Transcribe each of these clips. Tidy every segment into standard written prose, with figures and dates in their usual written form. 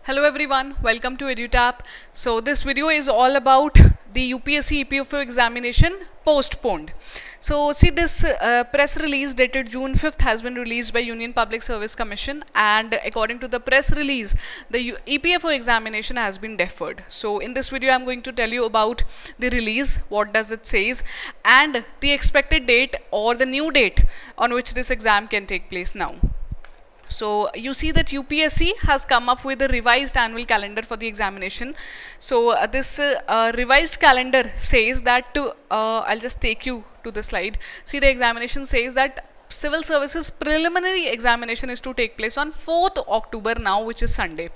Hello everyone, welcome to EduTap. So this video is all about the UPSC EPFO examination postponed. So see, this press release dated June 5th has been released by Union Public Service Commission, and according to the press release, the EPFO examination has been deferred. So in this video I'm going to tell you about the release, what does it says, and the expected date or the new date on which this exam can take place now. So you see that UPSC has come up with a revised annual calendar for the examination. So this revised calendar says that I'll just take you to the slide. See, the examination says that Civil Services preliminary examination is to take place on 4th October now, which is Sunday.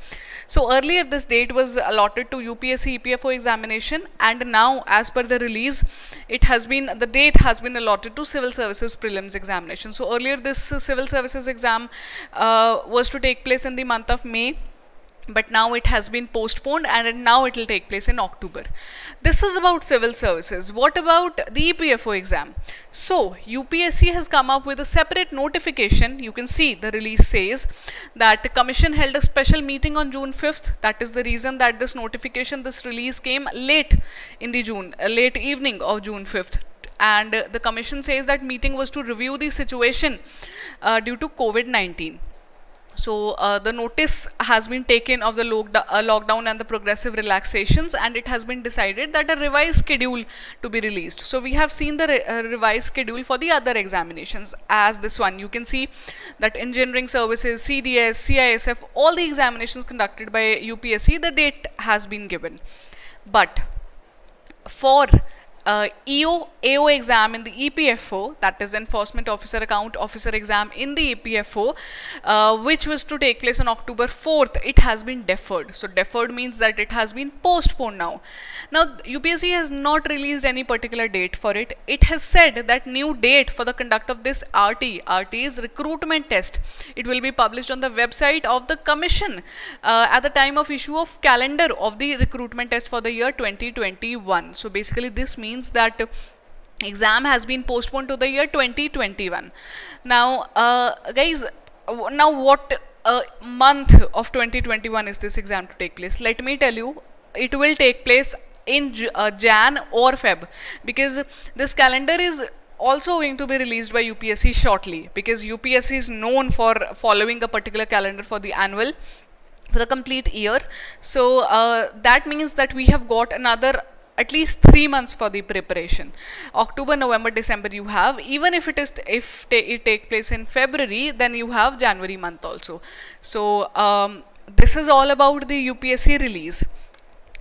So earlier this date was allotted to UPSC EPFO examination, and now as per the release, the date has been allotted to Civil Services prelims examination. So earlier this Civil Services exam was to take place in the month of May, but now it has been postponed and now it will take place in October. This is about civil services. What about the EPFO exam? So UPSC has come up with a separate notification. You can see the release says that the commission held a special meeting on June 5th. That is the reason that this release came late in the late evening of June 5th. And the commission says that meeting was to review the situation due to COVID-19. So the notice has been taken of the lockdown and the progressive relaxations, and it has been decided that a revised schedule to be released. So we have seen the revised schedule for the other examinations as this one. You can see that engineering services, CDS, CISF, all the examinations conducted by UPSC, the date has been given. But for AO exam in the EPFO, that is Enforcement Officer Account Officer exam in the EPFO, which was to take place on October 4th, it has been deferred. So deferred means that it has been postponed now. Now UPSC has not released any particular date for it. It has said that new date for the conduct of this RT is recruitment test. It will be published on the website of the commission at the time of issue of calendar of the recruitment test for the year 2021. So basically this means that exam has been postponed to the year 2021. Now guys, now what month of 2021 is this exam to take place? Let me tell you, it will take place in Jan or Feb, because this calendar is also going to be released by UPSC shortly, because UPSC is known for following a particular calendar for the annual, for the complete year. So that means that we have got another at least 3 months for the preparation. October, November, December you have. Even if it take place in February, then you have January month also. So this is all about the UPSC release.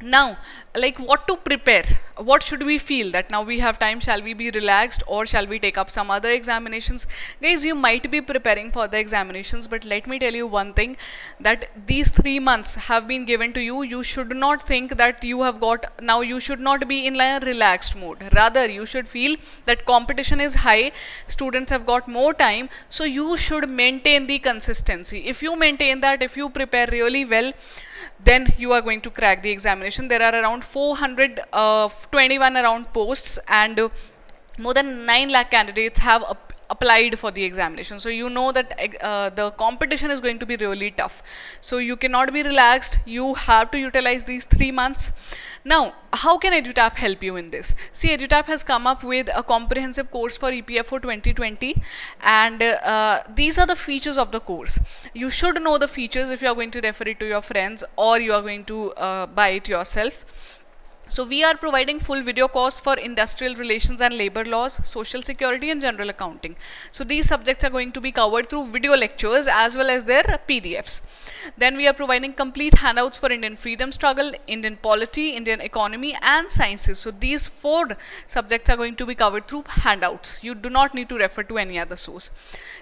Now, like, what to prepare? What should we feel that now we have time? Shall we be relaxed, or shall we take up some other examinations? Guys, you might be preparing for the examinations, but let me tell you one thing, that these 3 months have been given to you. You should not think that you have got, now you should not be in a relaxed mode. Rather, you should feel that competition is high, students have got more time, so you should maintain the consistency. If you maintain that, if you prepare really well, then you are going to crack the examination. There are around 421 around posts, and more than 9 lakh candidates have applied for the examination. So you know that the competition is going to be really tough. So you cannot be relaxed. You have to utilize these 3 months. Now, how can EduTap help you in this? See, EduTap has come up with a comprehensive course for EPFO 2020, and these are the features of the course. You should know the features if you are going to refer it to your friends, or you are going to buy it yourself. So we are providing full video course for industrial relations and labor laws, social security and general accounting. So these subjects are going to be covered through video lectures as well as their PDFs. Then we are providing complete handouts for Indian freedom struggle, Indian polity, Indian economy and sciences. So these 4 subjects are going to be covered through handouts. You do not need to refer to any other source.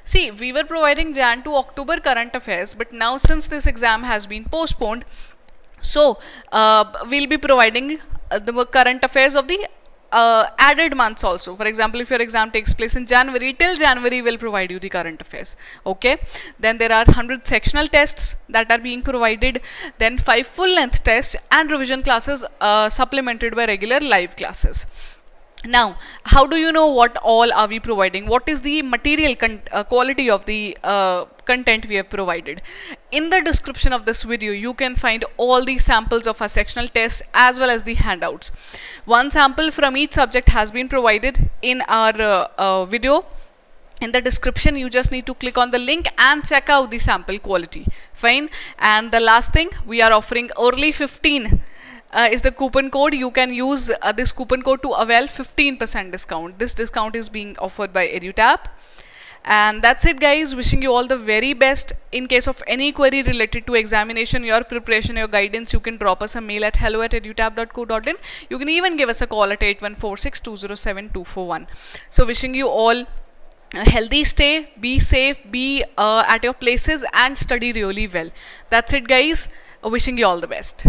See, we were providing Jan to October current affairs, but now since this exam has been postponed, so we'll be providing the current affairs of the added months also. For example, if your exam takes place in January, till January we'll provide you the current affairs. Okay, then there are 100 sectional tests that are being provided, then 5 full length tests and revision classes supplemented by regular live classes. Now, how do you know what all are we providing? What is the material quality of the content we have provided? In the description of this video, you can find all the samples of our sectional test as well as the handouts. One sample from each subject has been provided in our video. In the description, you just need to click on the link and check out the sample quality. Fine. And the last thing, we are offering early 15 is the coupon code. You can use this coupon code to avail 15% discount. This discount is being offered by EduTap. And that's it, guys. Wishing you all the very best. In case of any query related to examination, your preparation, your guidance, you can drop us a mail at hello@edutap.co.in. You can even give us a call at 8146207241. So wishing you all a healthy stay, be safe, be at your places and study really well. That's it, guys. Wishing you all the best.